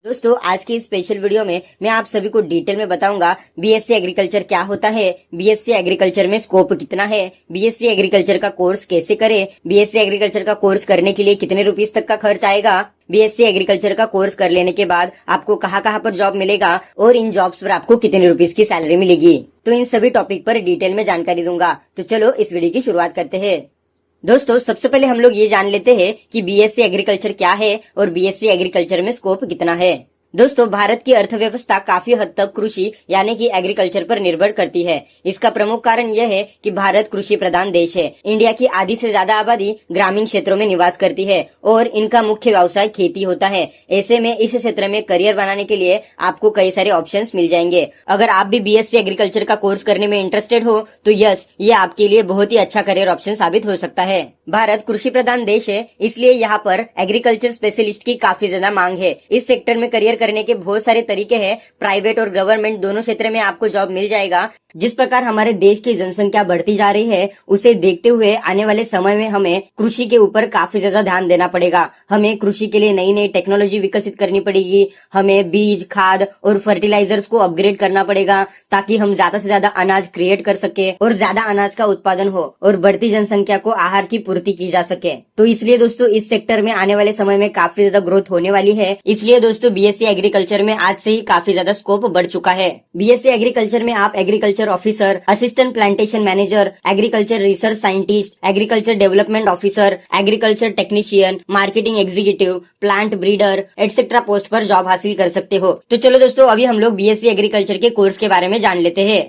दोस्तों आज की स्पेशल वीडियो में मैं आप सभी को डिटेल में बताऊंगा बीएससी एग्रीकल्चर क्या होता है, बीएससी एग्रीकल्चर में स्कोप कितना है, बीएससी एग्रीकल्चर का कोर्स कैसे करें, बीएससी एग्रीकल्चर का कोर्स करने के लिए कितने रुपीस तक का खर्च आएगा, बीएससी एग्रीकल्चर का कोर्स कर लेने के बाद आपको कहाँ कहाँ पर जॉब मिलेगा और इन जॉब्स पर आपको कितने रुपीस की सैलरी मिलेगी। तो इन सभी टॉपिक पर डिटेल में जानकारी दूंगा। तो चलो इस वीडियो की शुरुआत करते हैं। दोस्तों सबसे पहले हम लोग ये जान लेते हैं कि बीएससी एग्रीकल्चर क्या है और बीएससी एग्रीकल्चर में स्कोप कितना है। दोस्तों भारत की अर्थव्यवस्था काफी हद तक कृषि यानी कि एग्रीकल्चर पर निर्भर करती है। इसका प्रमुख कारण यह है कि भारत कृषि प्रधान देश है। इंडिया की आधी से ज्यादा आबादी ग्रामीण क्षेत्रों में निवास करती है और इनका मुख्य व्यवसाय खेती होता है। ऐसे में इस क्षेत्र में करियर बनाने के लिए आपको कई सारे ऑप्शंस मिल जाएंगे। अगर आप भी बीएससी एग्रीकल्चर का कोर्स करने में इंटरेस्टेड हो तो यस, ये आपके लिए बहुत ही अच्छा करियर ऑप्शन साबित हो सकता है। भारत कृषि प्रधान देश है, इसलिए यहाँ पर एग्रीकल्चर स्पेशलिस्ट की काफी ज्यादा मांग है। इस सेक्टर में करियर करने के बहुत सारे तरीके हैं। प्राइवेट और गवर्नमेंट दोनों क्षेत्र में आपको जॉब मिल जाएगा। जिस प्रकार हमारे देश की जनसंख्या बढ़ती जा रही है उसे देखते हुए आने वाले समय में हमें कृषि के ऊपर काफी ज्यादा ध्यान देना पड़ेगा। हमें कृषि के लिए नई नई टेक्नोलॉजी विकसित करनी पड़ेगी। हमें बीज, खाद और फर्टिलाइजर्स को अपग्रेड करना पड़ेगा ताकि हम ज्यादा से ज्यादा अनाज क्रिएट कर सके और ज्यादा अनाज का उत्पादन हो और बढ़ती जनसंख्या को आहार की पूर्ति की जा सके। तो इसलिए दोस्तों इस सेक्टर में आने वाले समय में काफी ज्यादा ग्रोथ होने वाली है। इसलिए दोस्तों बीएससी एग्रीकल्चर में आज से ही काफी ज्यादा स्कोप बढ़ चुका है। बीएससी एग्रीकल्चर में आप agriculture officer, assistant plantation manager, agriculture research scientist, agriculture development officer, agriculture technician, marketing executive, plant breeder etcetera post पर जॉब हासिल कर सकते हो। तो चलो दोस्तों अभी हम लोग बीएससी एग्रीकल्चर के कोर्स के बारे में जान लेते हैं।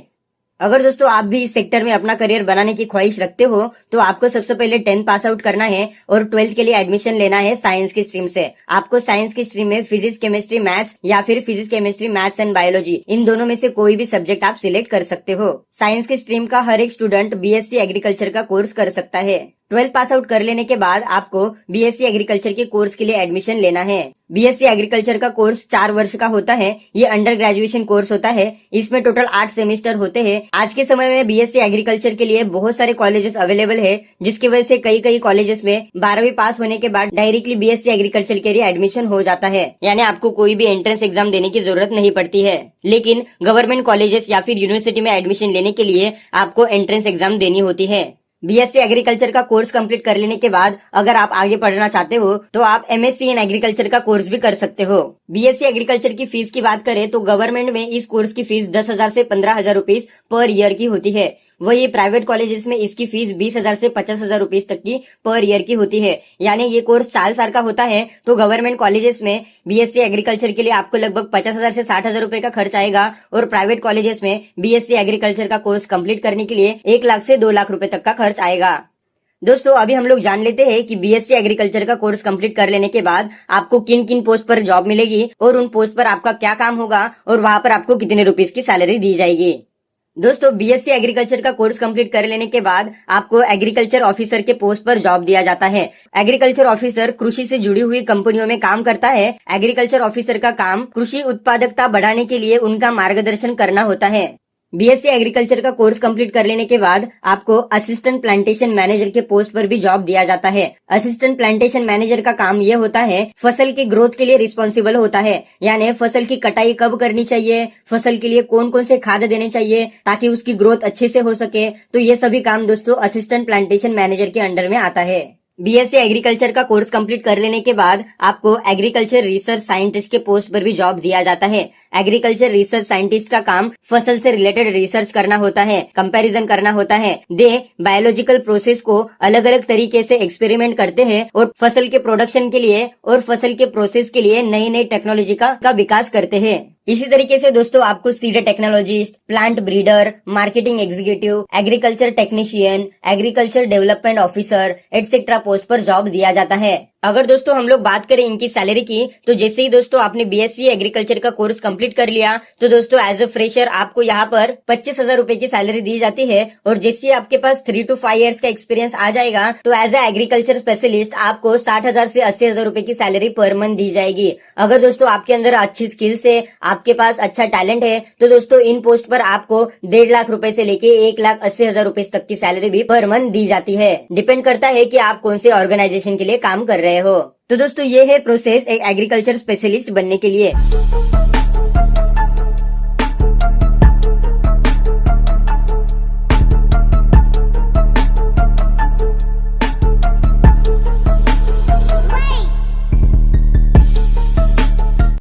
अगर दोस्तों आप भी इस सेक्टर में अपना करियर बनाने की ख्वाहिश रखते हो तो आपको सबसे पहले 10th पास आउट करना है और 12th के लिए एडमिशन लेना है साइंस की स्ट्रीम से। आपको साइंस की स्ट्रीम में फिजिक्स, केमिस्ट्री, मैथ्स या फिर physics, chemistry, maths and biology इन दोनों में से कोई भी सब्जेक्ट आप सिलेक्ट कर सकते हो। साइंस की स्ट्रीम का हर एक स्टूडेंट बीएससी एग्रीकल्चर का कोर्स कर सकता है। 12th पास आउट कर लेने के बाद आपको बीएससी एग्रीकल्चर के कोर्स के लिए एडमिशन लेना है। बीएससी एग्रीकल्चर का कोर्स 4 वर्ष का होता है। ये अंडर ग्रेजुएशन कोर्स होता है। इसमें टोटल 8 सेमेस्टर होते हैं। आज के समय में बीएससी एग्रीकल्चर के लिए बहुत सारे कॉलेजेस अवेलेबल है, जिसकी वजह से कई कॉलेजेस में 12वीं पास होने के बाद डायरेक्टली बीएससी एग्रीकल्चर के लिए एडमिशन हो जाता है। यानी आपको कोई भी एंट्रेंस एग्जाम देने की जरूरत नहीं पड़ती है। लेकिन गवर्नमेंट कॉलेजेस या फिर यूनिवर्सिटी में एडमिशन लेने के लिए आपको एंट्रेंस एग्जाम देनी होती है। बीएससी एग्रीकल्चर का कोर्स कंप्लीट कर लेने के बाद अगर आप आगे पढ़ना चाहते हो तो आप एमएससी इन एग्रीकल्चर का कोर्स भी कर सकते हो। बीएससी एग्रीकल्चर की फीस की बात करें तो गवर्नमेंट में इस कोर्स की फीस 10,000 से 15,000 रुपीज पर ईयर की होती है। वही प्राइवेट कॉलेजेस में इसकी फीस 20,000 से 50,000 रुपीज तक की पर ईयर की होती है। यानी ये कोर्स 4 साल का होता है। तो गवर्नमेंट कॉलेजेस में बीएससी एग्रीकल्चर के लिए आपको लगभग 50,000 से 60,000 रुपए का खर्च आएगा और प्राइवेट कॉलेजेस में बीएससी एग्रीकल्चर का कोर्स कंप्लीट करने के लिए 1 लाख से 2 लाख रुपए तक का खर्च आएगा। दोस्तों अभी हम लोग जान लेते हैं कि बीएससी एग्रीकल्चर का कोर्स कंप्लीट कर लेने के बाद आपको किन किन पोस्ट पर जॉब मिलेगी और उन पोस्ट पर आपका क्या काम होगा और वहां पर आपको कितने रुपीस की सैलरी दी जाएगी। दोस्तों बीएससी एग्रीकल्चर का कोर्स कंप्लीट कर लेने के बाद आपको एग्रीकल्चर ऑफिसर के पोस्ट पर जॉब दिया जाता है। एग्रीकल्चर ऑफिसर कृषि से जुड़ी हुई कंपनियों में काम करता है। एग्रीकल्चर ऑफिसर का काम कृषि उत्पादकता बढ़ाने के लिए उनका मार्गदर्शन करना होता है। बीएससी एग्रीकल्चर का कोर्स कंप्लीट कर लेने के बाद आपको असिस्टेंट प्लांटेशन मैनेजर के पोस्ट पर भी जॉब दिया जाता है। असिस्टेंट प्लांटेशन मैनेजर का काम यह होता है फसल की ग्रोथ के लिए रिस्पॉन्सिबल होता है। यानी फसल की कटाई कब करनी चाहिए, फसल के लिए कौन कौन से खाद देने चाहिए ताकि उसकी ग्रोथ अच्छे से हो सके। तो ये सभी काम दोस्तों असिस्टेंट प्लांटेशन मैनेजर के अंडर में आता है। बीएससी एग्रीकल्चर का कोर्स कंप्लीट कर लेने के बाद आपको एग्रीकल्चर रिसर्च साइंटिस्ट के पोस्ट पर भी जॉब दिया जाता है। एग्रीकल्चर रिसर्च साइंटिस्ट का काम फसल से रिलेटेड रिसर्च करना होता है, कंपैरिजन करना होता है। दे बायोलॉजिकल प्रोसेस को अलग अलग तरीके से एक्सपेरिमेंट करते हैं और फसल के प्रोडक्शन के लिए और फसल के प्रोसेस के लिए नई नई टेक्नोलॉजी का विकास करते हैं। इसी तरीके से दोस्तों आपको seed technologist, plant breeder, marketing executive, agriculture technician, agriculture development officer etcetera post पर जॉब दिया जाता है। अगर दोस्तों हम लोग बात करें इनकी सैलरी की तो जैसे ही दोस्तों आपने बीएससी एग्रीकल्चर का कोर्स कंप्लीट कर लिया तो दोस्तों एज अ फ्रेशर आपको यहाँ पर 25,000 रुपए की सैलरी दी जाती है और जैसे ही आपके पास 3 to 5 इयर्स का एक्सपीरियंस आ जाएगा तो एज अ एग्रीकल्चर स्पेशलिस्ट आपको 60,000 से 80,000 रुपए की सैलरी पर मंथ दी जाएगी। अगर दोस्तों आपके अंदर अच्छी स्किल्स है, आपके पास अच्छा टैलेंट है तो दोस्तों इन पोस्ट पर आपको 1.5 लाख रुपए से लेके 1,80,000 रुपए तक की सैलरी भी पर मंथ दी जाती है। डिपेंड करता है कि आप कौन से ऑर्गेनाइजेशन के लिए काम कर रहे हो। तो दोस्तों ये है प्रोसेस एक एग्रीकल्चर स्पेशलिस्ट बनने के लिए।